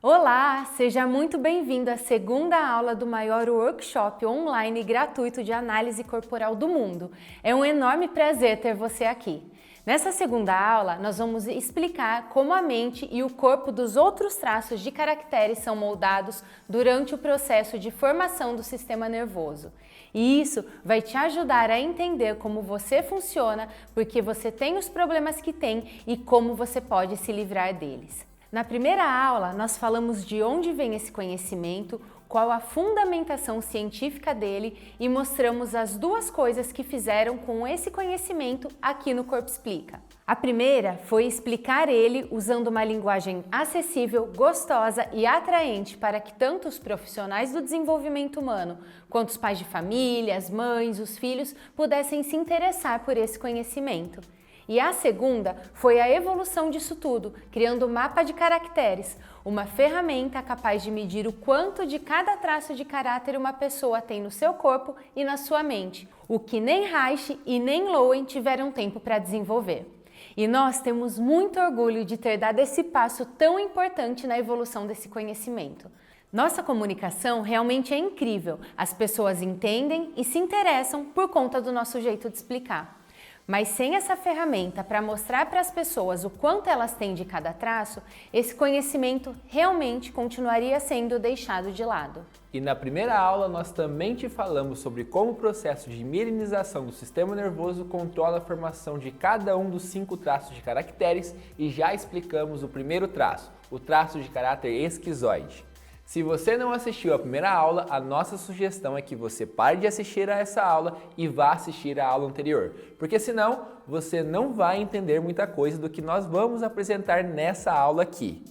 Olá, seja muito bem-vindo à segunda aula do maior workshop online gratuito de análise corporal do mundo. É um enorme prazer ter você aqui. Nessa segunda aula, nós vamos explicar como a mente e o corpo dos outros traços de caracteres são moldados durante o processo de formação do sistema nervoso. E isso vai te ajudar a entender como você funciona, porque você tem os problemas que tem e como você pode se livrar deles. Na primeira aula, nós falamos de onde vem esse conhecimento, qual a fundamentação científica dele e mostramos as duas coisas que fizeram com esse conhecimento aqui no Corpo Explica. A primeira foi explicar ele usando uma linguagem acessível, gostosa e atraente para que tanto os profissionais do desenvolvimento humano quanto os pais de família, as mães, os filhos pudessem se interessar por esse conhecimento. E a segunda foi a evolução disso tudo, criando o mapa de caracteres, uma ferramenta capaz de medir o quanto de cada traço de caráter uma pessoa tem no seu corpo e na sua mente, o que nem Reich e nem Lowen tiveram tempo para desenvolver. E nós temos muito orgulho de ter dado esse passo tão importante na evolução desse conhecimento. Nossa comunicação realmente é incrível, as pessoas entendem e se interessam por conta do nosso jeito de explicar. Mas sem essa ferramenta para mostrar para as pessoas o quanto elas têm de cada traço, esse conhecimento realmente continuaria sendo deixado de lado. E na primeira aula nós também te falamos sobre como o processo de mielinização do sistema nervoso controla a formação de cada um dos 5 traços de caracteres e já explicamos o primeiro traço, o traço de caráter esquizoide. Se você não assistiu a primeira aula, a nossa sugestão é que você pare de assistir a essa aula e vá assistir a aula anterior, porque senão você não vai entender muita coisa do que nós vamos apresentar nessa aula aqui.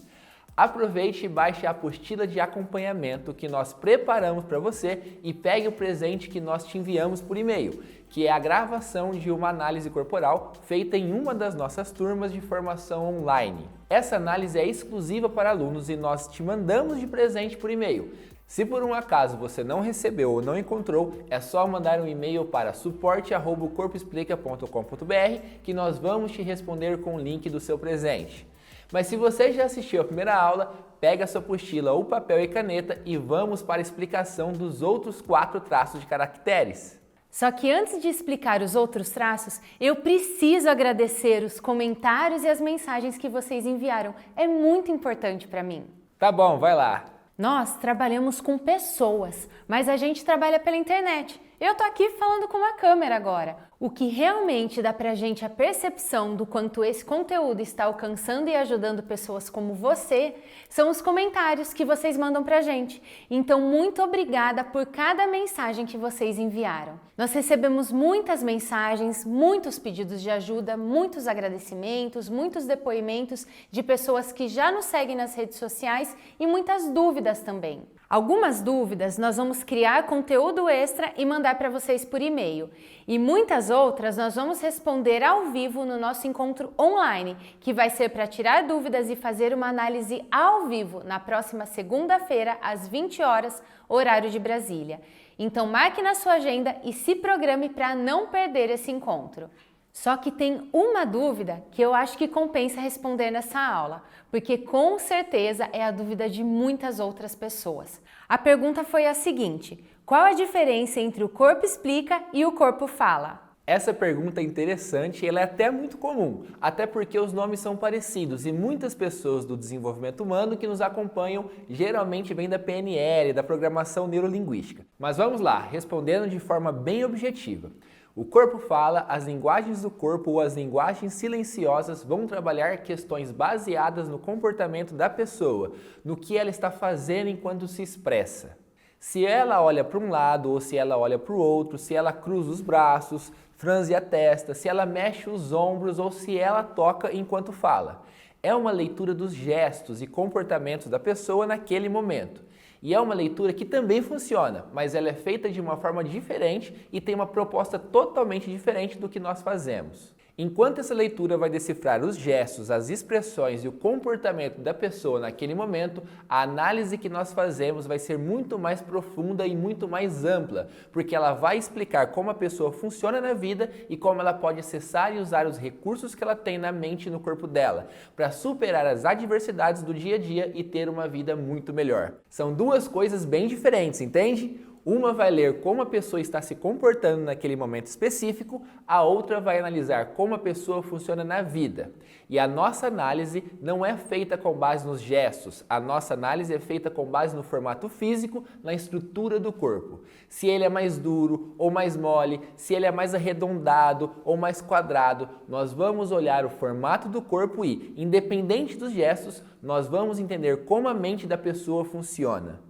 Aproveite e baixe a apostila de acompanhamento que nós preparamos para você e pegue o presente que nós te enviamos por e-mail, que é a gravação de uma análise corporal feita em uma das nossas turmas de formação online. Essa análise é exclusiva para alunos e nós te mandamos de presente por e-mail. Se por um acaso você não recebeu ou não encontrou, é só mandar um e-mail para suporte@corpoexplica.com.br que nós vamos te responder com o link do seu presente. Mas se você já assistiu a primeira aula, pega a sua apostila ou papel e caneta e vamos para a explicação dos outros 4 traços de caracteres. Só que antes de explicar os outros traços, eu preciso agradecer os comentários e as mensagens que vocês enviaram. É muito importante para mim. Tá bom, vai lá. Nós trabalhamos com pessoas, mas a gente trabalha pela internet. Eu tô aqui falando com uma câmera agora. O que realmente dá pra gente a percepção do quanto esse conteúdo está alcançando e ajudando pessoas como você são os comentários que vocês mandam pra gente. Então, muito obrigada por cada mensagem que vocês enviaram. Nós recebemos muitas mensagens, muitos pedidos de ajuda, muitos agradecimentos, muitos depoimentos de pessoas que já nos seguem nas redes sociais e muitas dúvidas também. Algumas dúvidas nós vamos criar conteúdo extra e mandar para vocês por e-mail. E muitas outras nós vamos responder ao vivo no nosso encontro online, que vai ser para tirar dúvidas e fazer uma análise ao vivo na próxima segunda-feira, às 20 horas, horário de Brasília. Então marque na sua agenda e se programe para não perder esse encontro. Só que tem uma dúvida que eu acho que compensa responder nessa aula, porque com certeza é a dúvida de muitas outras pessoas. A pergunta foi a seguinte: qual a diferença entre o corpo explica e o corpo fala? Essa pergunta é interessante e ela é até muito comum, até porque os nomes são parecidos e muitas pessoas do desenvolvimento humano que nos acompanham geralmente vêm da PNL, da programação neurolinguística. Mas vamos lá, respondendo de forma bem objetiva. O corpo fala, as linguagens do corpo ou as linguagens silenciosas vão trabalhar questões baseadas no comportamento da pessoa, no que ela está fazendo enquanto se expressa. Se ela olha para um lado ou se ela olha para o outro, se ela cruza os braços, franze a testa, se ela mexe os ombros ou se ela toca enquanto fala. É uma leitura dos gestos e comportamentos da pessoa naquele momento. E é uma leitura que também funciona, mas ela é feita de uma forma diferente e tem uma proposta totalmente diferente do que nós fazemos. Enquanto essa leitura vai decifrar os gestos, as expressões e o comportamento da pessoa naquele momento, a análise que nós fazemos vai ser muito mais profunda e muito mais ampla, porque ela vai explicar como a pessoa funciona na vida e como ela pode acessar e usar os recursos que ela tem na mente e no corpo dela, para superar as adversidades do dia a dia e ter uma vida muito melhor. São duas coisas bem diferentes, entende? Uma vai ler como a pessoa está se comportando naquele momento específico, a outra vai analisar como a pessoa funciona na vida. E a nossa análise não é feita com base nos gestos, a nossa análise é feita com base no formato físico, na estrutura do corpo. Se ele é mais duro ou mais mole, se ele é mais arredondado ou mais quadrado, nós vamos olhar o formato do corpo e, independente dos gestos, nós vamos entender como a mente da pessoa funciona.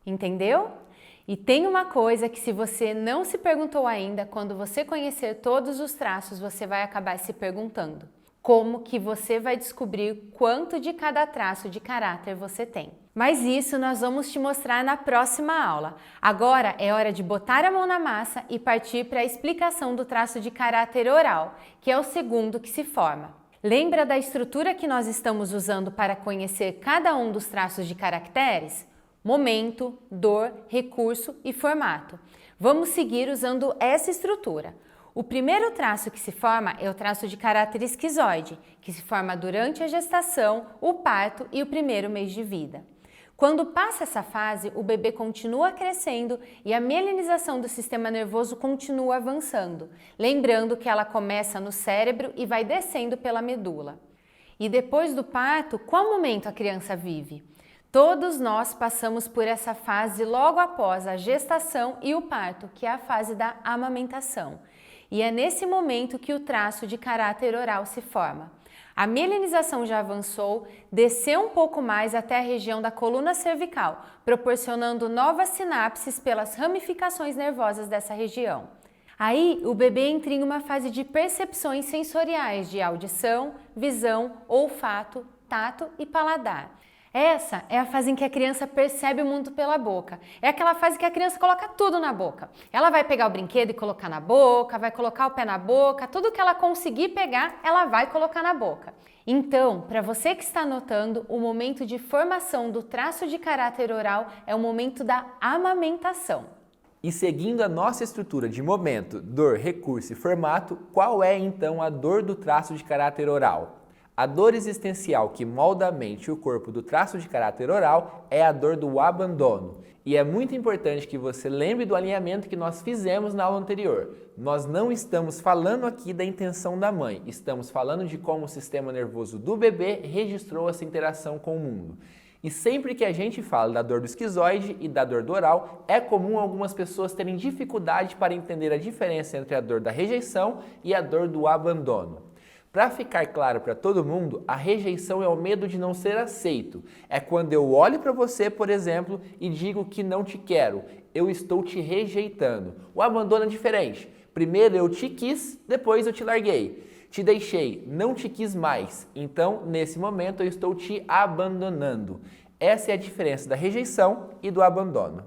Entendeu? E tem uma coisa que, se você não se perguntou ainda, quando você conhecer todos os traços, você vai acabar se perguntando: como que você vai descobrir quanto de cada traço de caráter você tem? Mas isso nós vamos te mostrar na próxima aula. Agora é hora de botar a mão na massa e partir para a explicação do traço de caráter oral, que é o segundo que se forma. Lembra da estrutura que nós estamos usando para conhecer cada um dos traços de caracteres? Momento, dor, recurso e formato. Vamos seguir usando essa estrutura. O primeiro traço que se forma é o traço de caráter esquizoide, que se forma durante a gestação, o parto e o primeiro mês de vida. Quando passa essa fase, o bebê continua crescendo e a mielinização do sistema nervoso continua avançando, lembrando que ela começa no cérebro e vai descendo pela medula. E depois do parto, qual momento a criança vive? Todos nós passamos por essa fase logo após a gestação e o parto, que é a fase da amamentação. E é nesse momento que o traço de caráter oral se forma. A mielinização já avançou, desceu um pouco mais até a região da coluna cervical, proporcionando novas sinapses pelas ramificações nervosas dessa região. Aí, o bebê entra em uma fase de percepções sensoriais de audição, visão, olfato, tato e paladar. Essa é a fase em que a criança percebe o mundo pela boca. É aquela fase que a criança coloca tudo na boca. Ela vai pegar o brinquedo e colocar na boca, vai colocar o pé na boca, tudo que ela conseguir pegar, ela vai colocar na boca. Então, para você que está anotando, o momento de formação do traço de caráter oral é o momento da amamentação. E seguindo a nossa estrutura de momento, dor, recurso e formato, qual é então a dor do traço de caráter oral? A dor existencial que molda a mente e o corpo do traço de caráter oral é a dor do abandono. E é muito importante que você lembre do alinhamento que nós fizemos na aula anterior. Nós não estamos falando aqui da intenção da mãe, estamos falando de como o sistema nervoso do bebê registrou essa interação com o mundo. E sempre que a gente fala da dor do esquizoide e da dor do oral, é comum algumas pessoas terem dificuldade para entender a diferença entre a dor da rejeição e a dor do abandono. Para ficar claro para todo mundo, a rejeição é o medo de não ser aceito. É quando eu olho para você, por exemplo, e digo que não te quero. Eu estou te rejeitando. O abandono é diferente. Primeiro eu te quis, depois eu te larguei. Te deixei, não te quis mais. Então, nesse momento, eu estou te abandonando. Essa é a diferença da rejeição e do abandono.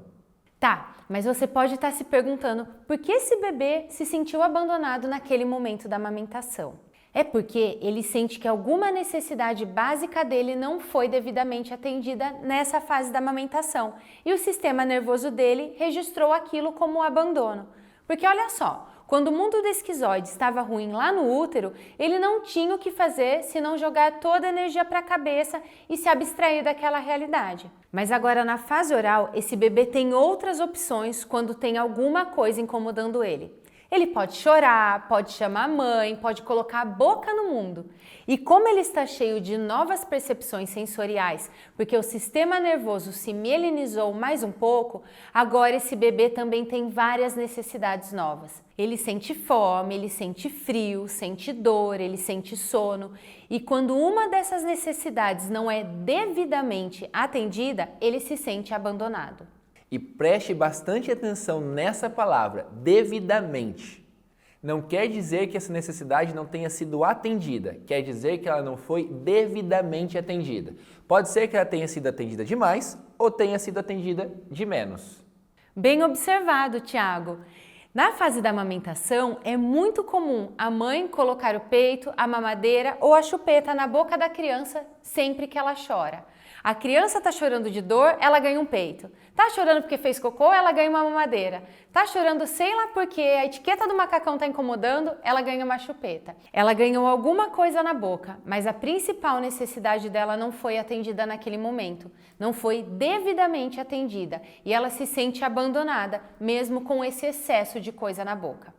Tá, mas você pode estar se perguntando por que esse bebê se sentiu abandonado naquele momento da amamentação. É porque ele sente que alguma necessidade básica dele não foi devidamente atendida nessa fase da amamentação e o sistema nervoso dele registrou aquilo como abandono. Porque olha só, quando o mundo do esquizoide estava ruim lá no útero, ele não tinha o que fazer senão jogar toda a energia para a cabeça e se abstrair daquela realidade. Mas agora na fase oral, esse bebê tem outras opções quando tem alguma coisa incomodando ele. Ele pode chorar, pode chamar a mãe, pode colocar a boca no mundo. E como ele está cheio de novas percepções sensoriais, porque o sistema nervoso se mielinizou mais um pouco, agora esse bebê também tem várias necessidades novas. Ele sente fome, ele sente frio, sente dor, ele sente sono. E quando uma dessas necessidades não é devidamente atendida, ele se sente abandonado. E preste bastante atenção nessa palavra, devidamente. Não quer dizer que essa necessidade não tenha sido atendida, quer dizer que ela não foi devidamente atendida. Pode ser que ela tenha sido atendida demais ou tenha sido atendida de menos. Bem observado, Tiago. Na fase da amamentação, é muito comum a mãe colocar o peito, a mamadeira ou a chupeta na boca da criança sempre que ela chora. A criança está chorando de dor, ela ganha um peito. Está chorando porque fez cocô, ela ganha uma mamadeira. Está chorando sei lá porque a etiqueta do macacão está incomodando, ela ganha uma chupeta. Ela ganhou alguma coisa na boca, mas a principal necessidade dela não foi atendida naquele momento. Não foi devidamente atendida e ela se sente abandonada, mesmo com esse excesso de coisa na boca.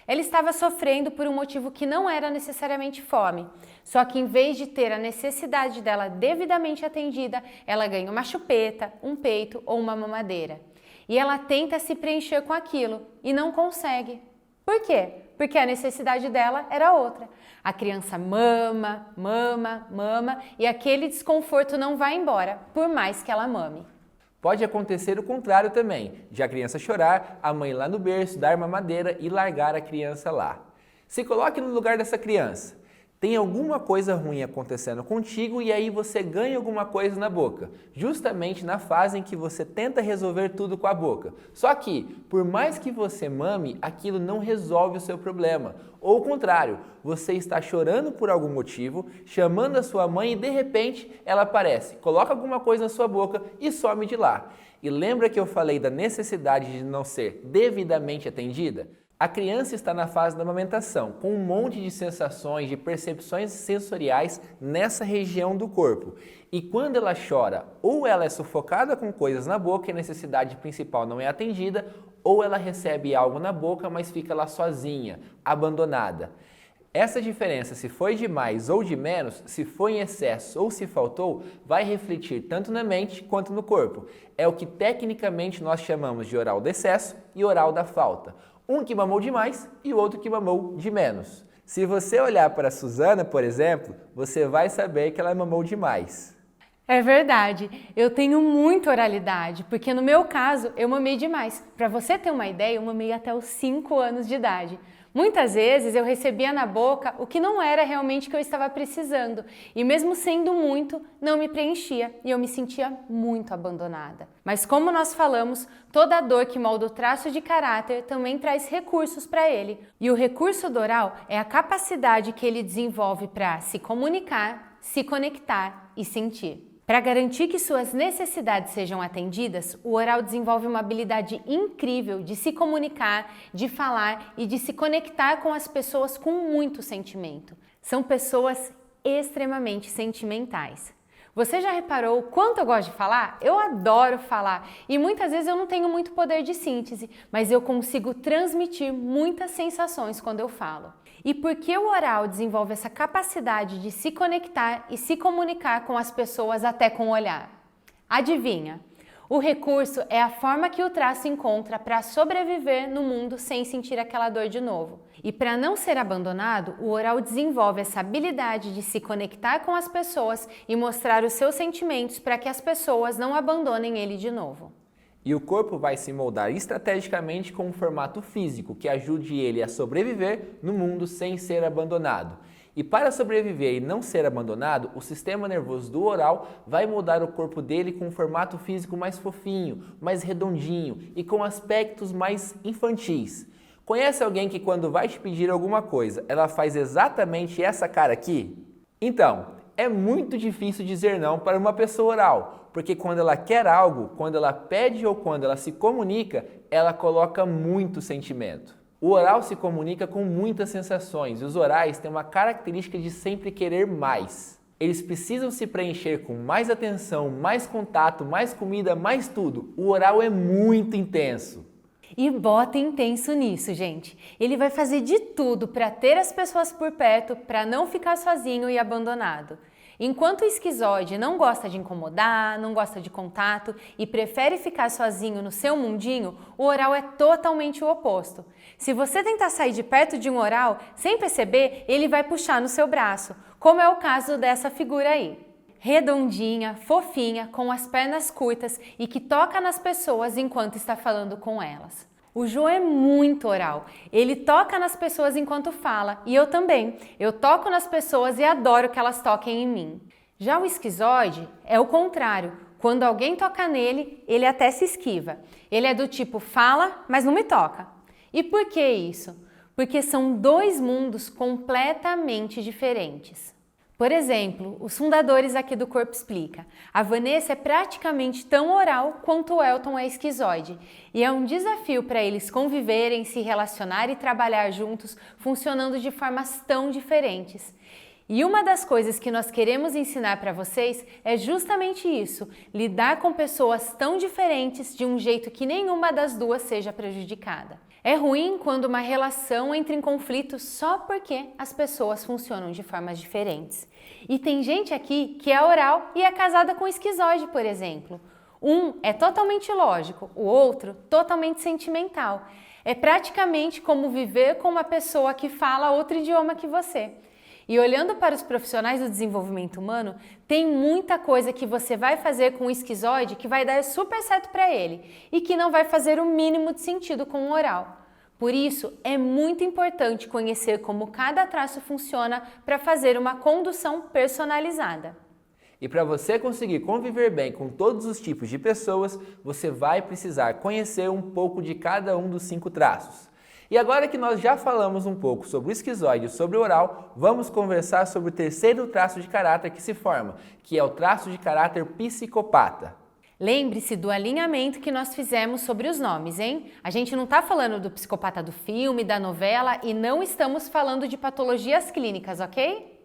Ela estava sofrendo por um motivo que não era necessariamente fome, só que em vez de ter a necessidade dela devidamente atendida, ela ganha uma chupeta, um peito ou uma mamadeira. E ela tenta se preencher com aquilo e não consegue. Por quê? Porque a necessidade dela era outra. A criança mama, mama, mama e aquele desconforto não vai embora, por mais que ela mame. Pode acontecer o contrário também, de a criança chorar, a mãe lá no berço dar mamadeira e largar a criança lá. Se coloque no lugar dessa criança. Tem alguma coisa ruim acontecendo contigo e aí você ganha alguma coisa na boca, justamente na fase em que você tenta resolver tudo com a boca. Só que, por mais que você mame, aquilo não resolve o seu problema. Ou o contrário, você está chorando por algum motivo, chamando a sua mãe e de repente ela aparece, coloca alguma coisa na sua boca e some de lá. E lembra que eu falei da necessidade de não ser devidamente atendida? A criança está na fase da amamentação, com um monte de sensações, de percepções sensoriais nessa região do corpo. E quando ela chora, ou ela é sufocada com coisas na boca e a necessidade principal não é atendida, ou ela recebe algo na boca, mas fica lá sozinha, abandonada. Essa diferença, se foi de mais ou de menos, se foi em excesso ou se faltou, vai refletir tanto na mente quanto no corpo. É o que tecnicamente nós chamamos de oral do excesso e oral da falta. Um que mamou demais e o outro que mamou de menos. Se você olhar para a Suzana, por exemplo, você vai saber que ela mamou demais. É verdade, eu tenho muita oralidade, porque no meu caso eu mamei demais. Para você ter uma ideia, eu mamei até os 5 anos de idade. Muitas vezes eu recebia na boca o que não era realmente o que eu estava precisando e mesmo sendo muito, não me preenchia e eu me sentia muito abandonada. Mas como nós falamos, toda dor que molda o traço de caráter também traz recursos para ele. E o recurso do oral é a capacidade que ele desenvolve para se comunicar, se conectar e sentir. Para garantir que suas necessidades sejam atendidas, o oral desenvolve uma habilidade incrível de se comunicar, de falar e de se conectar com as pessoas com muito sentimento. São pessoas extremamente sentimentais. Você já reparou o quanto eu gosto de falar? Eu adoro falar e muitas vezes eu não tenho muito poder de síntese, mas eu consigo transmitir muitas sensações quando eu falo. E por que o oral desenvolve essa capacidade de se conectar e se comunicar com as pessoas até com o olhar? Adivinha? O recurso é a forma que o traço encontra para sobreviver no mundo sem sentir aquela dor de novo. E para não ser abandonado, o oral desenvolve essa habilidade de se conectar com as pessoas e mostrar os seus sentimentos para que as pessoas não abandonem ele de novo. E o corpo vai se moldar estrategicamente com um formato físico que ajude ele a sobreviver no mundo sem ser abandonado. E para sobreviver e não ser abandonado, o sistema nervoso do oral vai moldar o corpo dele com um formato físico mais fofinho, mais redondinho e com aspectos mais infantis. Conhece alguém que quando vai te pedir alguma coisa, ela faz exatamente essa cara aqui? Então, é muito difícil dizer não para uma pessoa oral, porque quando ela quer algo, quando ela pede ou quando ela se comunica, ela coloca muito sentimento. O oral se comunica com muitas sensações e os orais têm uma característica de sempre querer mais. Eles precisam se preencher com mais atenção, mais contato, mais comida, mais tudo. O oral é muito intenso. E bota intenso nisso, gente. Ele vai fazer de tudo para ter as pessoas por perto, para não ficar sozinho e abandonado. Enquanto o esquizoide não gosta de incomodar, não gosta de contato e prefere ficar sozinho no seu mundinho, o oral é totalmente o oposto. Se você tentar sair de perto de um oral, sem perceber, ele vai puxar no seu braço, como é o caso dessa figura aí. Redondinha, fofinha, com as pernas curtas e que toca nas pessoas enquanto está falando com elas. O João é muito oral, ele toca nas pessoas enquanto fala e eu também. Eu toco nas pessoas e adoro que elas toquem em mim. Já o esquizoide é o contrário, quando alguém toca nele, ele até se esquiva. Ele é do tipo fala, mas não me toca. E por que isso? Porque são dois mundos completamente diferentes. Por exemplo, os fundadores aqui do Corpo Explica. A Vanessa é praticamente tão oral quanto o Elton é esquizoide. E é um desafio para eles conviverem, se relacionar e trabalhar juntos, funcionando de formas tão diferentes. E uma das coisas que nós queremos ensinar para vocês é justamente isso, lidar com pessoas tão diferentes de um jeito que nenhuma das duas seja prejudicada. É ruim quando uma relação entra em conflito só porque as pessoas funcionam de formas diferentes. E tem gente aqui que é oral e é casada com esquizoide, por exemplo. Um é totalmente lógico, o outro totalmente sentimental. É praticamente como viver com uma pessoa que fala outro idioma que você. E olhando para os profissionais do desenvolvimento humano, tem muita coisa que você vai fazer com o esquizoide que vai dar super certo para ele e que não vai fazer o mínimo de sentido com o oral. Por isso, é muito importante conhecer como cada traço funciona para fazer uma condução personalizada. E para você conseguir conviver bem com todos os tipos de pessoas, você vai precisar conhecer um pouco de cada um dos 5 traços. E agora que nós já falamos um pouco sobre o esquizoide e sobre o oral, vamos conversar sobre o terceiro traço de caráter que se forma, que é o traço de caráter psicopata. Lembre-se do alinhamento que nós fizemos sobre os nomes, hein? A gente não está falando do psicopata do filme, da novela e não estamos falando de patologias clínicas, ok?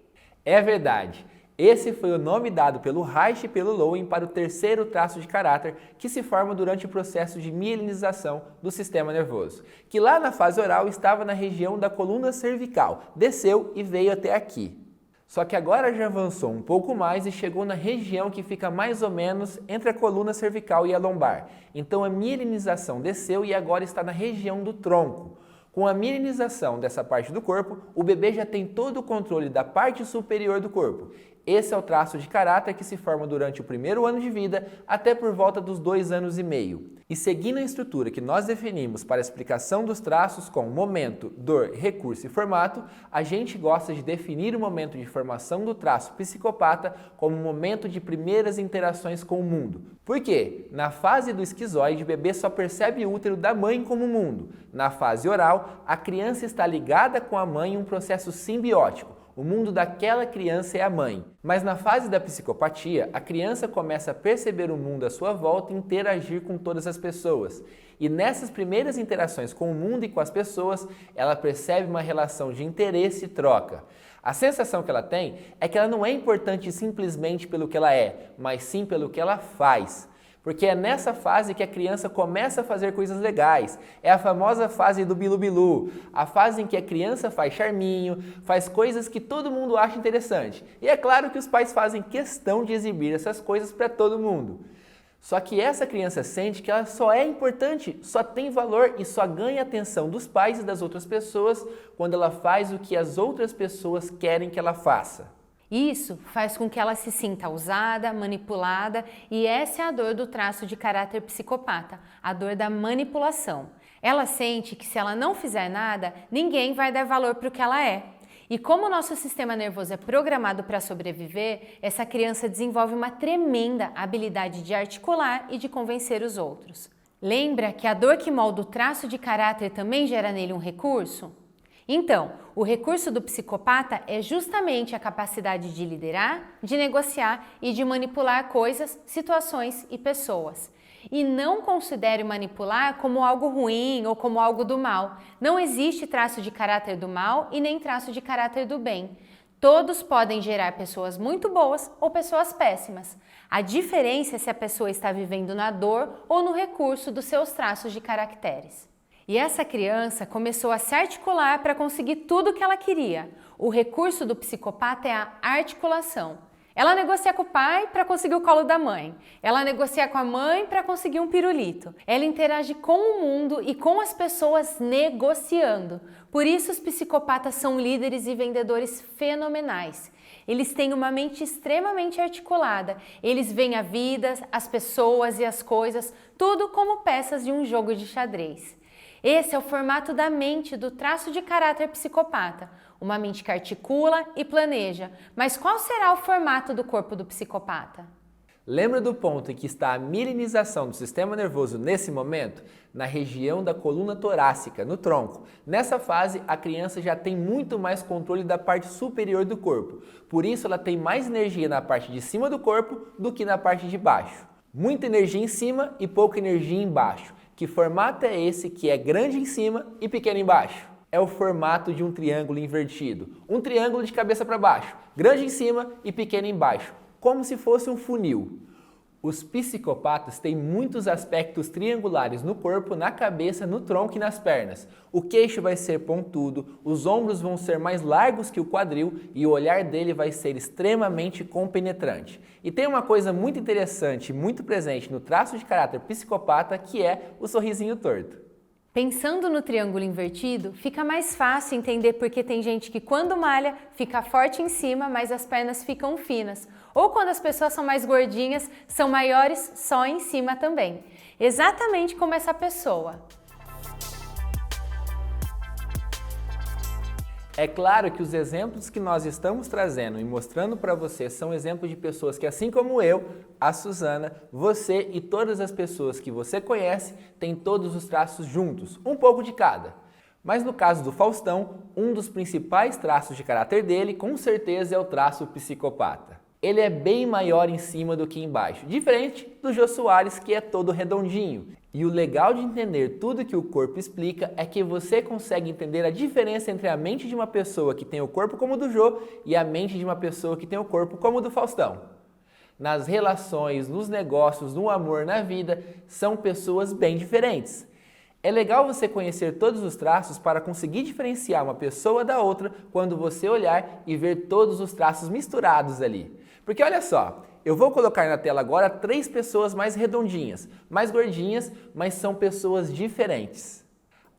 É verdade. Esse foi o nome dado pelo Reich e pelo Lowen para o terceiro traço de caráter que se forma durante o processo de mielinização do sistema nervoso, que lá na fase oral estava na região da coluna cervical, desceu e veio até aqui. Só que agora já avançou um pouco mais e chegou na região que fica mais ou menos entre a coluna cervical e a lombar. Então a mielinização desceu e agora está na região do tronco. Com a mielinização dessa parte do corpo, o bebê já tem todo o controle da parte superior do corpo. Esse é o traço de caráter que se forma durante o primeiro ano de vida até por volta dos 2 anos e meio. E seguindo a estrutura que nós definimos para a explicação dos traços com momento, dor, recurso e formato, a gente gosta de definir o momento de formação do traço psicopata como o momento de primeiras interações com o mundo. Por quê? Na fase do esquizoide, o bebê só percebe o útero da mãe como mundo. Na fase oral, a criança está ligada com a mãe em um processo simbiótico. O mundo daquela criança é a mãe. Mas na fase da psicopatia, a criança começa a perceber o mundo à sua volta e interagir com todas as pessoas. E nessas primeiras interações com o mundo e com as pessoas, ela percebe uma relação de interesse e troca. A sensação que ela tem é que ela não é importante simplesmente pelo que ela é, mas sim pelo que ela faz. Porque é nessa fase que a criança começa a fazer coisas legais. É a famosa fase do bilu-bilu, a fase em que a criança faz charminho, faz coisas que todo mundo acha interessante. E é claro que os pais fazem questão de exibir essas coisas para todo mundo. Só que essa criança sente que ela só é importante, só tem valor e só ganha a atenção dos pais e das outras pessoas quando ela faz o que as outras pessoas querem que ela faça. Isso faz com que ela se sinta usada, manipulada e essa é a dor do traço de caráter psicopata, a dor da manipulação. Ela sente que se ela não fizer nada, ninguém vai dar valor para o que ela é. E como o nosso sistema nervoso é programado para sobreviver, essa criança desenvolve uma tremenda habilidade de articular e de convencer os outros. Lembra que a dor que molda o traço de caráter também gera nele um recurso? Então, o recurso do psicopata é justamente a capacidade de liderar, de negociar e de manipular coisas, situações e pessoas. E não considere manipular como algo ruim ou como algo do mal. Não existe traço de caráter do mal e nem traço de caráter do bem. Todos podem gerar pessoas muito boas ou pessoas péssimas. A diferença é se a pessoa está vivendo na dor ou no recurso dos seus traços de caracteres. E essa criança começou a se articular para conseguir tudo o que ela queria. O recurso do psicopata é a articulação. Ela negocia com o pai para conseguir o colo da mãe. Ela negocia com a mãe para conseguir um pirulito. Ela interage com o mundo e com as pessoas negociando. Por isso os psicopatas são líderes e vendedores fenomenais. Eles têm uma mente extremamente articulada. Eles veem a vida, as pessoas e as coisas, tudo como peças de um jogo de xadrez. Esse é o formato da mente do traço de caráter psicopata, uma mente que articula e planeja. Mas qual será o formato do corpo do psicopata? Lembra do ponto em que está a mielinização do sistema nervoso nesse momento? Na região da coluna torácica, no tronco. Nessa fase, a criança já tem muito mais controle da parte superior do corpo. Por isso, ela tem mais energia na parte de cima do corpo do que na parte de baixo. Muita energia em cima e pouca energia embaixo. Que formato é esse que é grande em cima e pequeno embaixo? É o formato de um triângulo invertido. Um triângulo de cabeça para baixo, grande em cima e pequeno embaixo, como se fosse um funil. Os psicopatas têm muitos aspectos triangulares no corpo, na cabeça, no tronco e nas pernas. O queixo vai ser pontudo, os ombros vão ser mais largos que o quadril e o olhar dele vai ser extremamente compenetrante. E tem uma coisa muito interessante, muito presente no traço de caráter psicopata, que é o sorrisinho torto. Pensando no triângulo invertido, fica mais fácil entender porque tem gente que quando malha fica forte em cima, mas as pernas ficam finas. Ou quando as pessoas são mais gordinhas, são maiores só em cima também. Exatamente como essa pessoa. É claro que os exemplos que nós estamos trazendo e mostrando para você são exemplos de pessoas que, assim como eu, a Suzana, você e todas as pessoas que você conhece têm todos os traços juntos, um pouco de cada. Mas no caso do Faustão, um dos principais traços de caráter dele, com certeza, é o traço psicopata. Ele é bem maior em cima do que embaixo, diferente do Jô Soares, que é todo redondinho. E o legal de entender tudo que o corpo explica é que você consegue entender a diferença entre a mente de uma pessoa que tem o corpo como o do Jô e a mente de uma pessoa que tem o corpo como o do Faustão. Nas relações, nos negócios, no amor, na vida, são pessoas bem diferentes. É legal você conhecer todos os traços para conseguir diferenciar uma pessoa da outra quando você olhar e ver todos os traços misturados ali. Porque olha só, eu vou colocar na tela agora 3 pessoas mais redondinhas, mais gordinhas, mas são pessoas diferentes.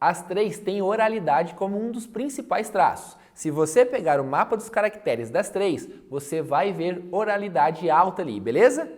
As 3 têm oralidade como um dos principais traços. Se você pegar o mapa dos caracteres das 3, você vai ver oralidade alta ali, beleza?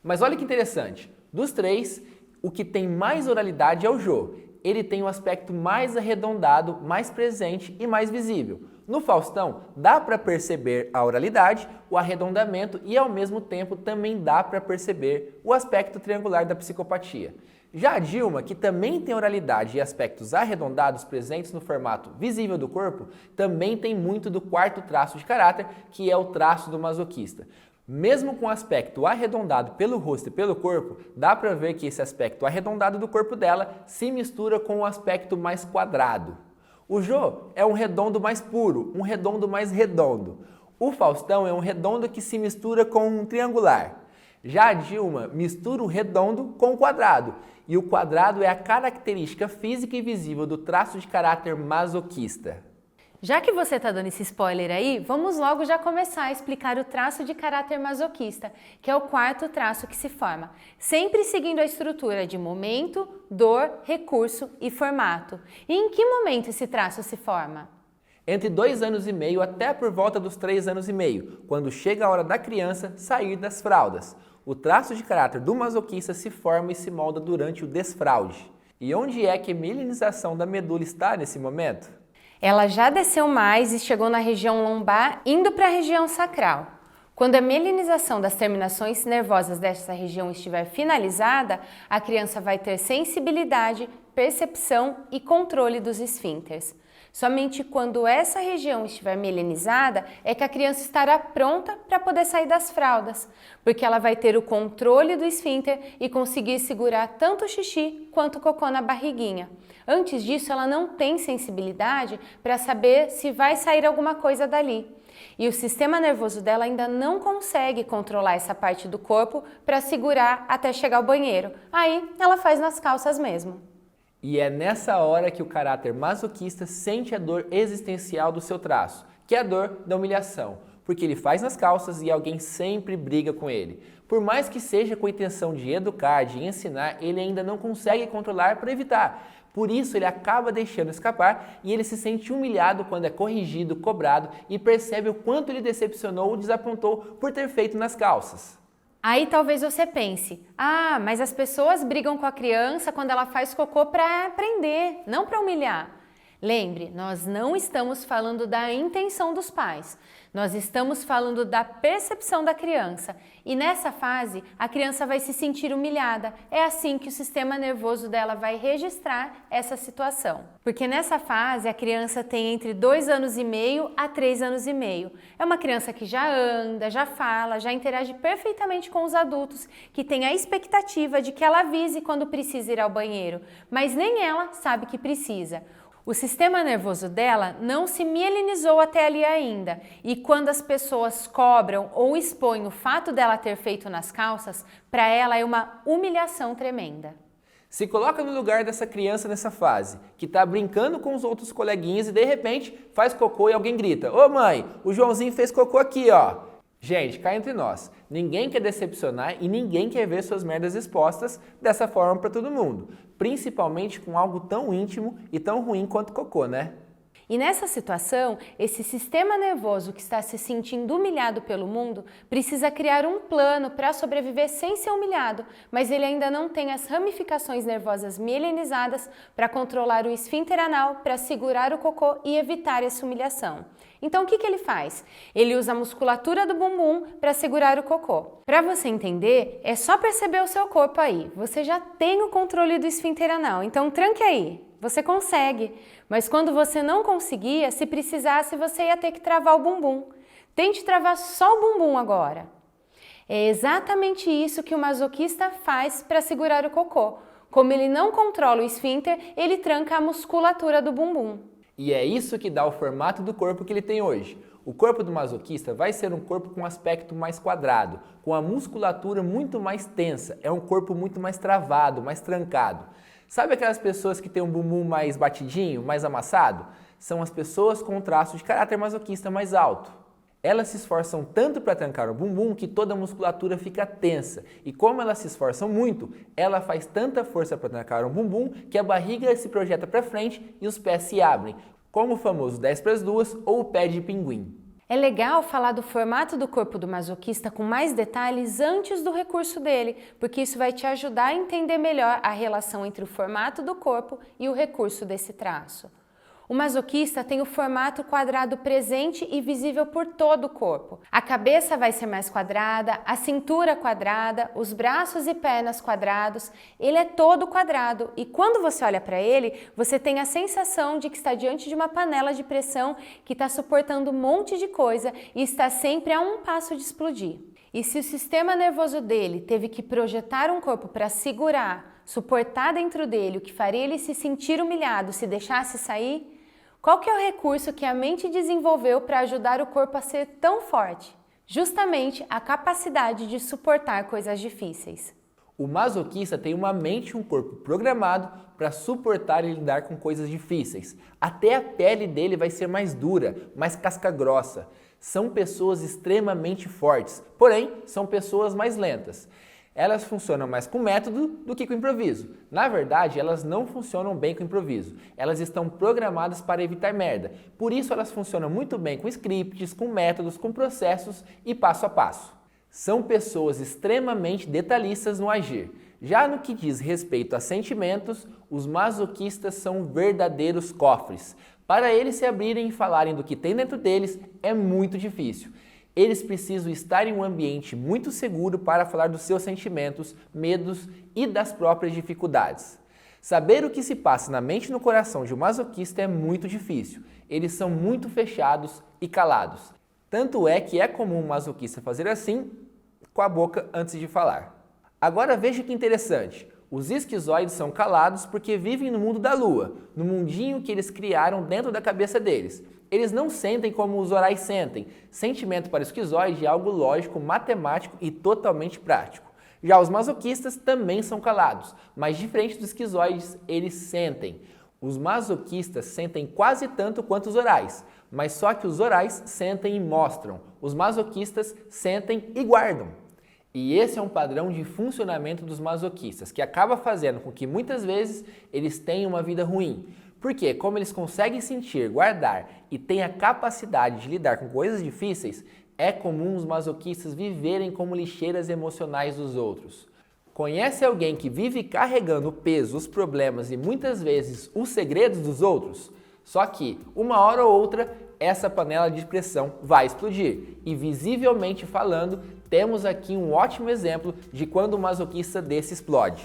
Mas olha que interessante, dos 3, o que tem mais oralidade é o Jô. Ele tem um aspecto mais arredondado, mais presente e mais visível. No Faustão, dá para perceber a oralidade, o arredondamento e, ao mesmo tempo, também dá para perceber o aspecto triangular da psicopatia. Já a Dilma, que também tem oralidade e aspectos arredondados presentes no formato visível do corpo, também tem muito do quarto traço de caráter, que é o traço do masoquista. Mesmo com o aspecto arredondado pelo rosto e pelo corpo, dá para ver que esse aspecto arredondado do corpo dela se mistura com o aspecto mais quadrado. O Jô é um redondo mais puro, um redondo mais redondo. O Faustão é um redondo que se mistura com um triangular. Já a Dilma mistura o redondo com o quadrado. E o quadrado é a característica física e visível do traço de caráter masoquista. Já que você está dando esse spoiler aí, vamos logo já começar a explicar o traço de caráter masoquista, que é o quarto traço que se forma, sempre seguindo a estrutura de momento, dor, recurso e formato. E em que momento esse traço se forma? Entre 2 anos e meio até por volta dos 3 anos e meio, quando chega a hora da criança sair das fraldas. O traço de caráter do masoquista se forma e se molda durante o desfraude. E onde é que a mielinização da medula está nesse momento? Ela já desceu mais e chegou na região lombar, indo para a região sacral. Quando a mielinização das terminações nervosas dessa região estiver finalizada, a criança vai ter sensibilidade, percepção e controle dos esfíncteres. Somente quando essa região estiver mielinizada é que a criança estará pronta para poder sair das fraldas, porque ela vai ter o controle do esfíncter e conseguir segurar tanto o xixi quanto o cocô na barriguinha. Antes disso, ela não tem sensibilidade para saber se vai sair alguma coisa dali. E o sistema nervoso dela ainda não consegue controlar essa parte do corpo para segurar até chegar ao banheiro. Aí ela faz nas calças mesmo. E é nessa hora que o caráter masoquista sente a dor existencial do seu traço, que é a dor da humilhação, porque ele faz nas calças e alguém sempre briga com ele. Por mais que seja com a intenção de educar, de ensinar, ele ainda não consegue controlar para evitar. Por isso ele acaba deixando escapar e ele se sente humilhado quando é corrigido, cobrado e percebe o quanto ele decepcionou ou desapontou por ter feito nas calças. Aí talvez você pense, mas as pessoas brigam com a criança quando ela faz cocô para aprender, não para humilhar. Lembre, nós não estamos falando da intenção dos pais, nós estamos falando da percepção da criança. E nessa fase, a criança vai se sentir humilhada. É assim que o sistema nervoso dela vai registrar essa situação. Porque nessa fase, a criança tem entre 2 anos e meio a 3 anos e meio. É uma criança que já anda, já fala, já interage perfeitamente com os adultos, que tem a expectativa de que ela avise quando precisa ir ao banheiro, mas nem ela sabe que precisa. O sistema nervoso dela não se mielinizou até ali ainda, e quando as pessoas cobram ou expõem o fato dela ter feito nas calças, para ela é uma humilhação tremenda. Se coloca no lugar dessa criança nessa fase, que está brincando com os outros coleguinhas e de repente faz cocô e alguém grita: "Ô mãe, o Joãozinho fez cocô aqui, ó!" Gente, cá entre nós, ninguém quer decepcionar e ninguém quer ver suas merdas expostas dessa forma para todo mundo, principalmente com algo tão íntimo e tão ruim quanto cocô, né? E nessa situação, esse sistema nervoso que está se sentindo humilhado pelo mundo precisa criar um plano para sobreviver sem ser humilhado, mas ele ainda não tem as ramificações nervosas mielinizadas para controlar o esfíncter anal, para segurar o cocô e evitar essa humilhação. Então o que ele faz? Ele usa a musculatura do bumbum para segurar o cocô. Para você entender, é só perceber o seu corpo aí. Você já tem o controle do esfíncter anal, então tranque aí. Você consegue, mas quando você não conseguia, se precisasse, você ia ter que travar o bumbum. Tente travar só o bumbum agora. É exatamente isso que o masoquista faz para segurar o cocô. Como ele não controla o esfíncter, ele tranca a musculatura do bumbum. E é isso que dá o formato do corpo que ele tem hoje. O corpo do masoquista vai ser um corpo com um aspecto mais quadrado, com a musculatura muito mais tensa, é um corpo muito mais travado, mais trancado. Sabe aquelas pessoas que têm um bumbum mais batidinho, mais amassado? São as pessoas com um traço de caráter masoquista mais alto. Elas se esforçam tanto para trancar o bumbum que toda a musculatura fica tensa. E como elas se esforçam muito, ela faz tanta força para trancar o bumbum que a barriga se projeta para frente e os pés se abrem, como o famoso 10 para as 2 ou o pé de pinguim. É legal falar do formato do corpo do masoquista com mais detalhes antes do recurso dele, porque isso vai te ajudar a entender melhor a relação entre o formato do corpo e o recurso desse traço. O masoquista tem o formato quadrado presente e visível por todo o corpo. A cabeça vai ser mais quadrada, a cintura quadrada, os braços e pernas quadrados. Ele é todo quadrado e quando você olha para ele, você tem a sensação de que está diante de uma panela de pressão que está suportando um monte de coisa e está sempre a um passo de explodir. E se o sistema nervoso dele teve que projetar um corpo para segurar, suportar dentro dele o que faria ele se sentir humilhado se deixasse sair, qual que é o recurso que a mente desenvolveu para ajudar o corpo a ser tão forte? Justamente a capacidade de suportar coisas difíceis. O masoquista tem uma mente e um corpo programado para suportar e lidar com coisas difíceis. Até a pele dele vai ser mais dura, mais casca grossa. São pessoas extremamente fortes, porém são pessoas mais lentas. Elas funcionam mais com método do que com improviso. Na verdade, elas não funcionam bem com improviso. Elas estão programadas para evitar merda. Por isso, elas funcionam muito bem com scripts, com métodos, com processos e passo a passo. São pessoas extremamente detalhistas no agir. Já no que diz respeito a sentimentos, os masoquistas são verdadeiros cofres. Para eles se abrirem e falarem do que tem dentro deles é muito difícil. Eles precisam estar em um ambiente muito seguro para falar dos seus sentimentos, medos e das próprias dificuldades. Saber o que se passa na mente e no coração de um masoquista é muito difícil. Eles são muito fechados e calados. Tanto é que é comum um masoquista fazer assim, com a boca antes de falar. Agora veja que interessante. Os esquizoides são calados porque vivem no mundo da lua, no mundinho que eles criaram dentro da cabeça deles. Eles não sentem como os orais sentem. Sentimento para o esquizoide é algo lógico, matemático e totalmente prático. Já os masoquistas também são calados, mas diferente dos esquizoides, eles sentem. Os masoquistas sentem quase tanto quanto os orais, mas só que os orais sentem e mostram. Os masoquistas sentem e guardam. E esse é um padrão de funcionamento dos masoquistas, que acaba fazendo com que muitas vezes eles tenham uma vida ruim. Porque, como eles conseguem sentir, guardar e têm a capacidade de lidar com coisas difíceis, é comum os masoquistas viverem como lixeiras emocionais dos outros. Conhece alguém que vive carregando o peso, os problemas e muitas vezes os segredos dos outros? Só que, uma hora ou outra, essa panela de pressão vai explodir. E visivelmente falando, temos aqui um ótimo exemplo de quando um masoquista desse explode.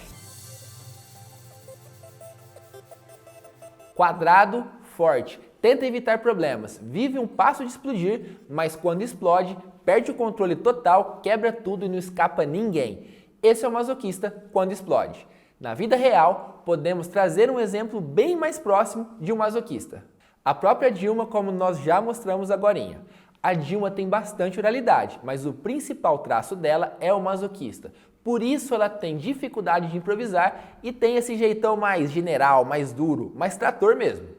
Quadrado forte. Tenta evitar problemas, vive um passo de explodir, mas quando explode, perde o controle total, quebra tudo e não escapa ninguém. Esse é o masoquista quando explode. Na vida real, podemos trazer um exemplo bem mais próximo de um masoquista. A própria Dilma, como nós já mostramos agorinha. A Dilma tem bastante oralidade, mas o principal traço dela é o masoquista. Por isso ela tem dificuldade de improvisar e tem esse jeitão mais general, mais duro, mais trator mesmo.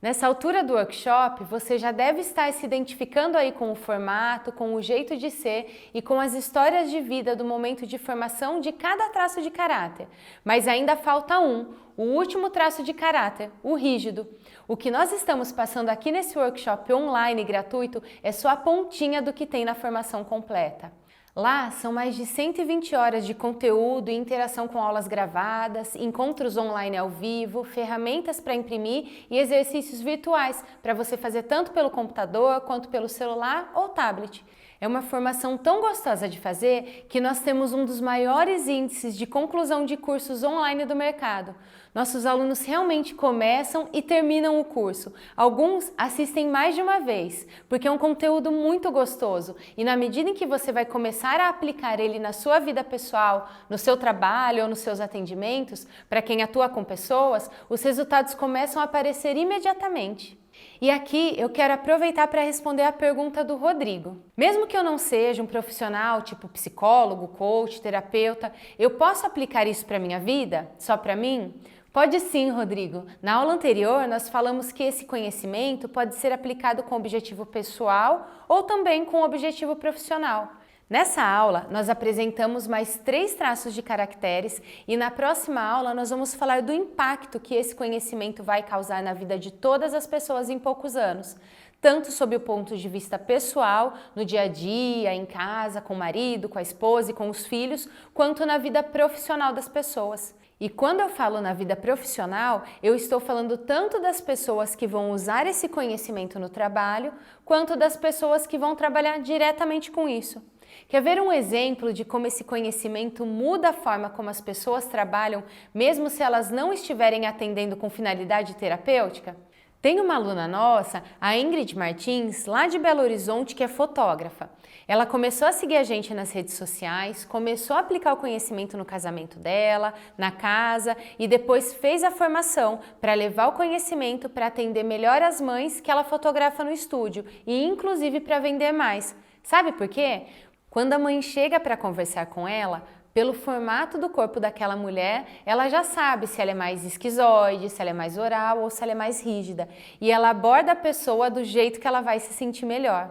Nessa altura do workshop, você já deve estar se identificando aí com o formato, com o jeito de ser e com as histórias de vida do momento de formação de cada traço de caráter. Mas ainda falta o último traço de caráter, o rígido. O que nós estamos passando aqui nesse workshop online gratuito é só a pontinha do que tem na formação completa. Lá são mais de 120 horas de conteúdo e interação com aulas gravadas, encontros online ao vivo, ferramentas para imprimir e exercícios virtuais para você fazer tanto pelo computador quanto pelo celular ou tablet. É uma formação tão gostosa de fazer que nós temos um dos maiores índices de conclusão de cursos online do mercado. Nossos alunos realmente começam e terminam o curso. Alguns assistem mais de uma vez, porque é um conteúdo muito gostoso e na medida em que você vai começar a aplicar ele na sua vida pessoal, no seu trabalho ou nos seus atendimentos, para quem atua com pessoas, os resultados começam a aparecer imediatamente. E aqui eu quero aproveitar para responder a pergunta do Rodrigo. Mesmo que eu não seja um profissional tipo psicólogo, coach, terapeuta, eu posso aplicar isso para minha vida? Só para mim? Pode sim, Rodrigo. Na aula anterior, nós falamos que esse conhecimento pode ser aplicado com objetivo pessoal ou também com objetivo profissional. Nessa aula, nós apresentamos mais 3 traços de caracteres e na próxima aula nós vamos falar do impacto que esse conhecimento vai causar na vida de todas as pessoas em poucos anos, tanto sob o ponto de vista pessoal, no dia a dia, em casa, com o marido, com a esposa e com os filhos, quanto na vida profissional das pessoas. E quando eu falo na vida profissional, eu estou falando tanto das pessoas que vão usar esse conhecimento no trabalho, quanto das pessoas que vão trabalhar diretamente com isso. Quer ver um exemplo de como esse conhecimento muda a forma como as pessoas trabalham, mesmo se elas não estiverem atendendo com finalidade terapêutica? Tem uma aluna nossa, a Ingrid Martins, lá de Belo Horizonte, que é fotógrafa. Ela começou a seguir a gente nas redes sociais, começou a aplicar o conhecimento no casamento dela, na casa e depois fez a formação para levar o conhecimento para atender melhor as mães que ela fotografa no estúdio e inclusive para vender mais. Sabe por quê? Quando a mãe chega para conversar com ela, pelo formato do corpo daquela mulher, ela já sabe se ela é mais esquizoide, se ela é mais oral ou se ela é mais rígida. E ela aborda a pessoa do jeito que ela vai se sentir melhor.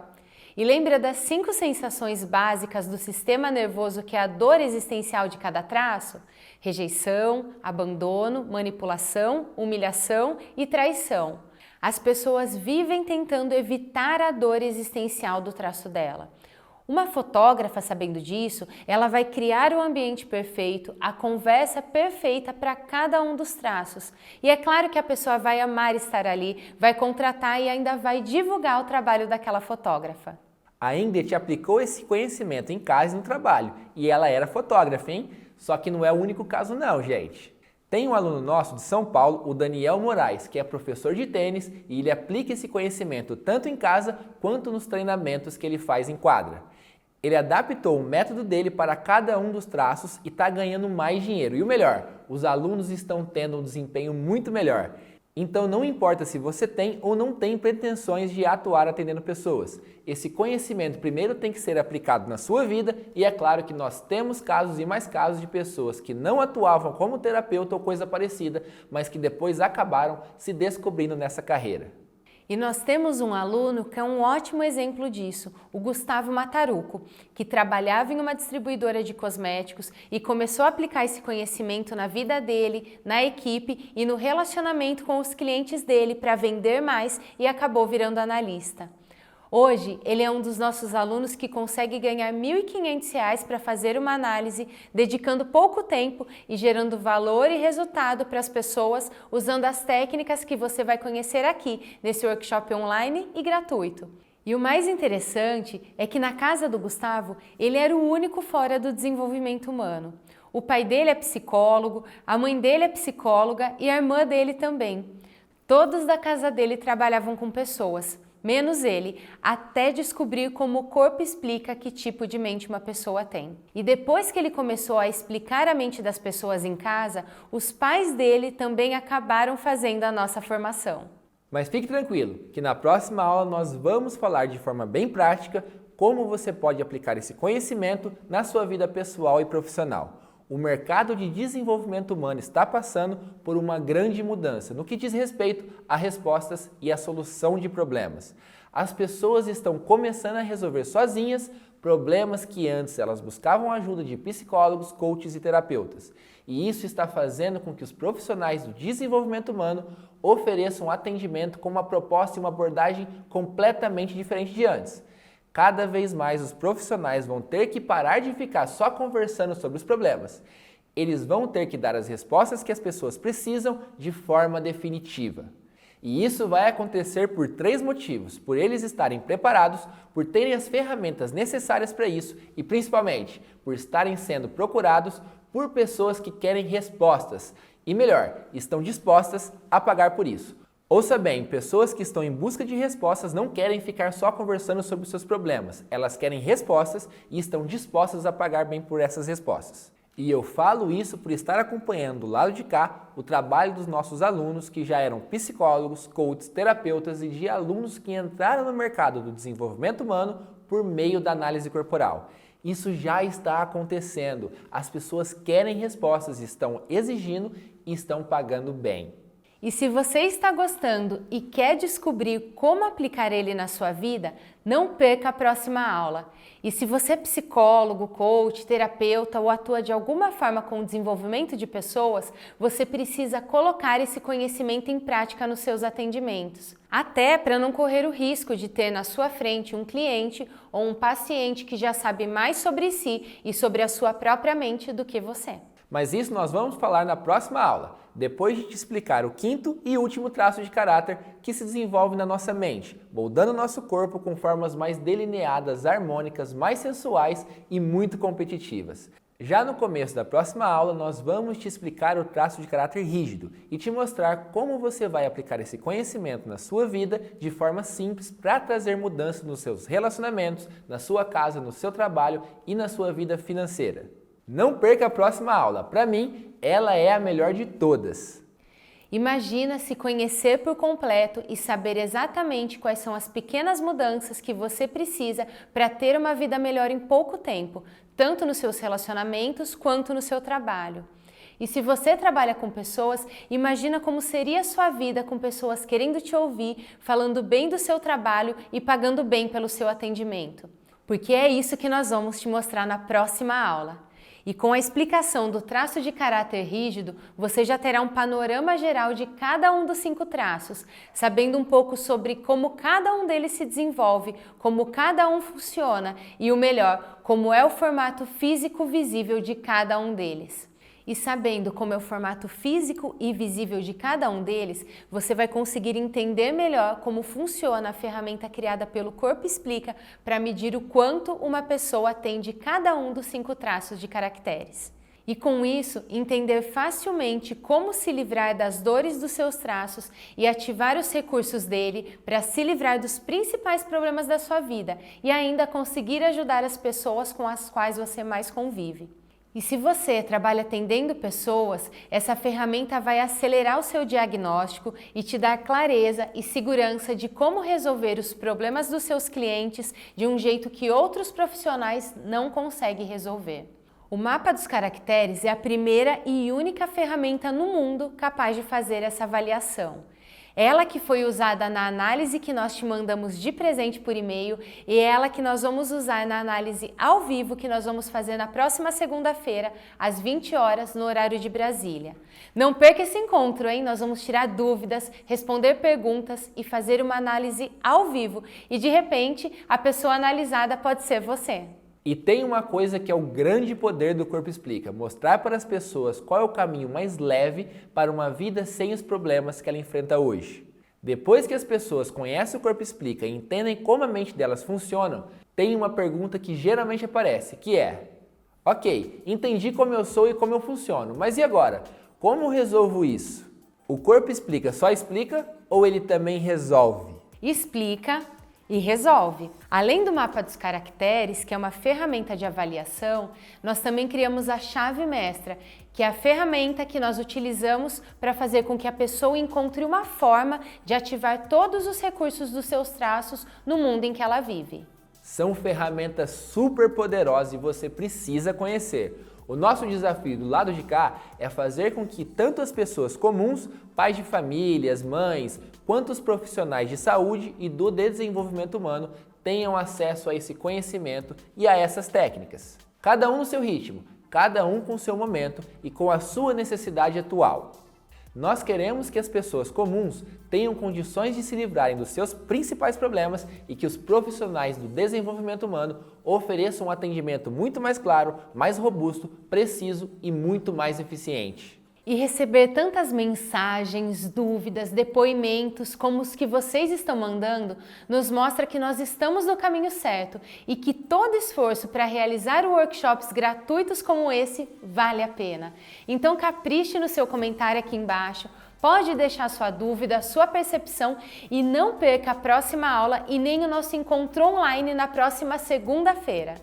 E lembra das 5 sensações básicas do sistema nervoso que é a dor existencial de cada traço? Rejeição, abandono, manipulação, humilhação e traição. As pessoas vivem tentando evitar a dor existencial do traço dela. Uma fotógrafa, sabendo disso, ela vai criar o ambiente perfeito, a conversa perfeita para cada um dos traços. E é claro que a pessoa vai amar estar ali, vai contratar e ainda vai divulgar o trabalho daquela fotógrafa. A Ingrid aplicou esse conhecimento em casa e no trabalho, e ela era fotógrafa, hein? Só que não é o único caso não, gente. Tem um aluno nosso de São Paulo, o Daniel Moraes, que é professor de tênis e ele aplica esse conhecimento tanto em casa quanto nos treinamentos que ele faz em quadra. Ele adaptou o método dele para cada um dos traços e está ganhando mais dinheiro. E o melhor, os alunos estão tendo um desempenho muito melhor. Então não importa se você tem ou não tem pretensões de atuar atendendo pessoas. Esse conhecimento primeiro tem que ser aplicado na sua vida e é claro que nós temos casos e mais casos de pessoas que não atuavam como terapeuta ou coisa parecida, mas que depois acabaram se descobrindo nessa carreira. E nós temos um aluno que é um ótimo exemplo disso, o Gustavo Mataruco, que trabalhava em uma distribuidora de cosméticos e começou a aplicar esse conhecimento na vida dele, na equipe e no relacionamento com os clientes dele para vender mais e acabou virando analista. Hoje, ele é um dos nossos alunos que consegue ganhar R$ 1.500 para fazer uma análise, dedicando pouco tempo e gerando valor e resultado para as pessoas usando as técnicas que você vai conhecer aqui nesse workshop online e gratuito. E o mais interessante é que na casa do Gustavo, ele era o único fora do desenvolvimento humano. O pai dele é psicólogo, a mãe dele é psicóloga e a irmã dele também. Todos da casa dele trabalhavam com pessoas, menos ele, até descobrir como o corpo explica que tipo de mente uma pessoa tem. E depois que ele começou a explicar a mente das pessoas em casa, os pais dele também acabaram fazendo a nossa formação. Mas fique tranquilo, que na próxima aula nós vamos falar de forma bem prática como você pode aplicar esse conhecimento na sua vida pessoal e profissional. O mercado de desenvolvimento humano está passando por uma grande mudança no que diz respeito a respostas e a solução de problemas. As pessoas estão começando a resolver sozinhas problemas que antes elas buscavam ajuda de psicólogos, coaches e terapeutas. E isso está fazendo com que os profissionais do desenvolvimento humano ofereçam atendimento com uma proposta e uma abordagem completamente diferente de antes. Cada vez mais os profissionais vão ter que parar de ficar só conversando sobre os problemas. Eles vão ter que dar as respostas que as pessoas precisam de forma definitiva. E isso vai acontecer por 3 motivos: por eles estarem preparados, por terem as ferramentas necessárias para isso e principalmente por estarem sendo procurados por pessoas que querem respostas e, melhor, estão dispostas a pagar por isso. Ouça bem, pessoas que estão em busca de respostas não querem ficar só conversando sobre os seus problemas. Elas querem respostas e estão dispostas a pagar bem por essas respostas. E eu falo isso por estar acompanhando do lado de cá o trabalho dos nossos alunos que já eram psicólogos, coaches, terapeutas e de alunos que entraram no mercado do desenvolvimento humano por meio da análise corporal. Isso já está acontecendo. As pessoas querem respostas, estão exigindo e estão pagando bem. E se você está gostando e quer descobrir como aplicar ele na sua vida, não perca a próxima aula. E se você é psicólogo, coach, terapeuta ou atua de alguma forma com o desenvolvimento de pessoas, você precisa colocar esse conhecimento em prática nos seus atendimentos. Até para não correr o risco de ter na sua frente um cliente ou um paciente que já sabe mais sobre si e sobre a sua própria mente do que você. Mas isso nós vamos falar na próxima aula, depois de te explicar o 5º e último traço de caráter que se desenvolve na nossa mente, moldando o nosso corpo com formas mais delineadas, harmônicas, mais sensuais e muito competitivas. Já no começo da próxima aula, nós vamos te explicar o traço de caráter rígido e te mostrar como você vai aplicar esse conhecimento na sua vida de forma simples para trazer mudanças nos seus relacionamentos, na sua casa, no seu trabalho e na sua vida financeira. Não perca a próxima aula. Para mim, ela é a melhor de todas. Imagina se conhecer por completo e saber exatamente quais são as pequenas mudanças que você precisa para ter uma vida melhor em pouco tempo, tanto nos seus relacionamentos quanto no seu trabalho. E se você trabalha com pessoas, imagina como seria a sua vida com pessoas querendo te ouvir, falando bem do seu trabalho e pagando bem pelo seu atendimento. Porque é isso que nós vamos te mostrar na próxima aula. E com a explicação do traço de caráter rígido, você já terá um panorama geral de cada um dos 5 traços, sabendo um pouco sobre como cada um deles se desenvolve, como cada um funciona e, o melhor, como é o formato físico visível de cada um deles. E sabendo como é o formato físico e visível de cada um deles, você vai conseguir entender melhor como funciona a ferramenta criada pelo Corpo Explica para medir o quanto uma pessoa tem de cada um dos 5 traços de caracteres. E com isso, entender facilmente como se livrar das dores dos seus traços e ativar os recursos dele para se livrar dos principais problemas da sua vida e ainda conseguir ajudar as pessoas com as quais você mais convive. E se você trabalha atendendo pessoas, essa ferramenta vai acelerar o seu diagnóstico e te dar clareza e segurança de como resolver os problemas dos seus clientes de um jeito que outros profissionais não conseguem resolver. O mapa dos caracteres é a primeira e única ferramenta no mundo capaz de fazer essa avaliação. Ela que foi usada na análise que nós te mandamos de presente por e-mail e ela que nós vamos usar na análise ao vivo que nós vamos fazer na próxima segunda-feira, às 20 horas, no horário de Brasília. Não perca esse encontro, hein? Nós vamos tirar dúvidas, responder perguntas e fazer uma análise ao vivo. E de repente, a pessoa analisada pode ser você. E tem uma coisa que é o grande poder do Corpo Explica, mostrar para as pessoas qual é o caminho mais leve para uma vida sem os problemas que ela enfrenta hoje. Depois que as pessoas conhecem o Corpo Explica e entendem como a mente delas funciona, tem uma pergunta que geralmente aparece, que é: ok, entendi como eu sou e como eu funciono, mas e agora? Como resolvo isso? O Corpo Explica só explica ou ele também resolve? Explica e resolve. Além do mapa dos caracteres, que é uma ferramenta de avaliação, nós também criamos a chave mestra, que é a ferramenta que nós utilizamos para fazer com que a pessoa encontre uma forma de ativar todos os recursos dos seus traços no mundo em que ela vive. São ferramentas super poderosas e você precisa conhecer. O nosso desafio do lado de cá é fazer com que tanto as pessoas comuns, pais de famílias, mães, quanto os profissionais de saúde e do desenvolvimento humano tenham acesso a esse conhecimento e a essas técnicas. Cada um no seu ritmo, cada um com o seu momento e com a sua necessidade atual. Nós queremos que as pessoas comuns tenham condições de se livrarem dos seus principais problemas e que os profissionais do desenvolvimento humano ofereçam um atendimento muito mais claro, mais robusto, preciso e muito mais eficiente. E receber tantas mensagens, dúvidas, depoimentos como os que vocês estão mandando nos mostra que nós estamos no caminho certo e que todo esforço para realizar workshops gratuitos como esse vale a pena. Então capriche no seu comentário aqui embaixo, pode deixar sua dúvida, sua percepção e não perca a próxima aula e nem o nosso encontro online na próxima segunda-feira.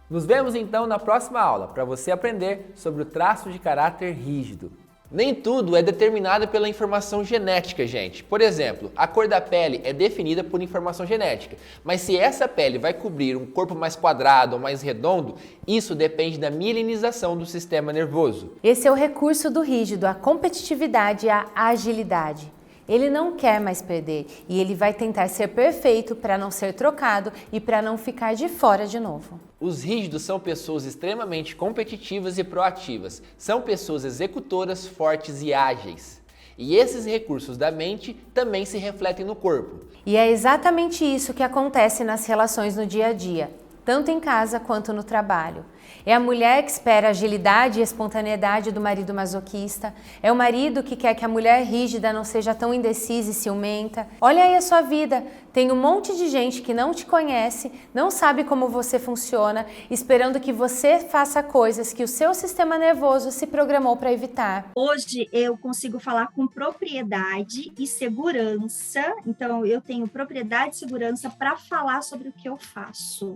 Nos vemos então na próxima aula para você aprender sobre o traço de caráter rígido. Nem tudo é determinado pela informação genética, gente. Por exemplo, a cor da pele é definida por informação genética, mas se essa pele vai cobrir um corpo mais quadrado ou mais redondo, isso depende da mielinização do sistema nervoso. Esse é o recurso do rígido, a competitividade e a agilidade. Ele não quer mais perder e ele vai tentar ser perfeito para não ser trocado e para não ficar de fora de novo. Os rígidos são pessoas extremamente competitivas e proativas. São pessoas executoras, fortes e ágeis. E esses recursos da mente também se refletem no corpo. E é exatamente isso que acontece nas relações no dia a dia, tanto em casa quanto no trabalho. É a mulher que espera a agilidade e espontaneidade do marido masoquista. É o marido que quer que a mulher rígida não seja tão indecisa e ciumenta. Olha aí a sua vida. Tem um monte de gente que não te conhece, não sabe como você funciona, esperando que você faça coisas que o seu sistema nervoso se programou para evitar. Hoje eu consigo falar com propriedade e segurança. Então eu tenho propriedade e segurança para falar sobre o que eu faço.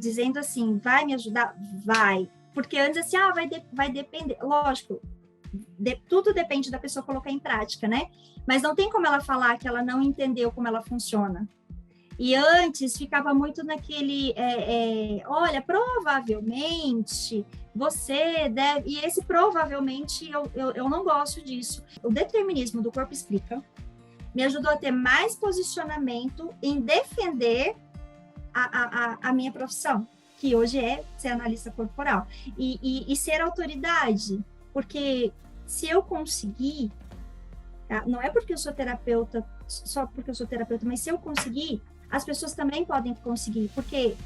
Dizendo assim, vai me ajudar? Vai. Porque antes assim, vai depender. Lógico, tudo depende da pessoa colocar em prática, né? Mas não tem como ela falar que ela não entendeu como ela funciona. E antes ficava muito naquele, olha, provavelmente você deve... E esse provavelmente, eu não gosto disso. O determinismo do Corpo Explica me ajudou a ter mais posicionamento em defender a minha profissão, que hoje é ser analista corporal, e ser autoridade, porque se eu conseguir, tá? Não é porque eu sou terapeuta, só porque eu sou terapeuta, mas se eu conseguir, as pessoas também podem conseguir, porque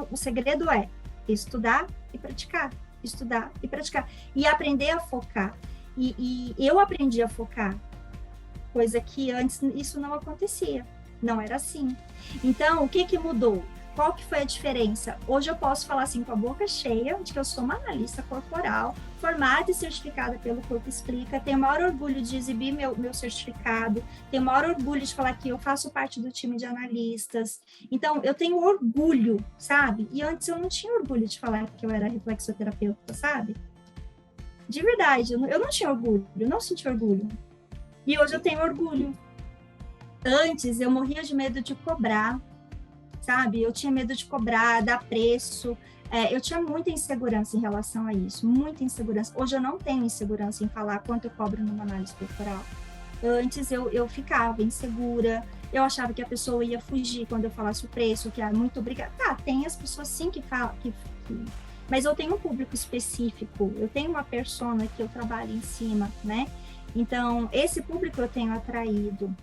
o segredo é estudar e praticar, estudar e praticar, e aprender a focar, e eu aprendi a focar, coisa que antes isso não acontecia. Não era assim. Então, o que mudou? Qual que foi a diferença? Hoje eu posso falar assim com a boca cheia de que eu sou uma analista corporal, formada e certificada pelo Corpo Explica, tenho o maior orgulho de exibir meu certificado, tenho o maior orgulho de falar que eu faço parte do time de analistas. Então, eu tenho orgulho, sabe? E antes eu não tinha orgulho de falar que eu era reflexoterapeuta, sabe? De verdade, eu não tinha orgulho, eu não senti orgulho. E hoje eu tenho orgulho. Antes, eu morria de medo de cobrar, sabe? Eu tinha medo de cobrar, dar preço. Eu tinha muita insegurança em relação a isso, muita insegurança. Hoje eu não tenho insegurança em falar quanto eu cobro numa análise corporal. Antes eu ficava insegura, eu achava que a pessoa ia fugir quando eu falasse o preço, que muito obrigada. Tá, tem as pessoas sim que falam, mas eu tenho um público específico, eu tenho uma persona que eu trabalho em cima, né? Então, esse público eu tenho atraído.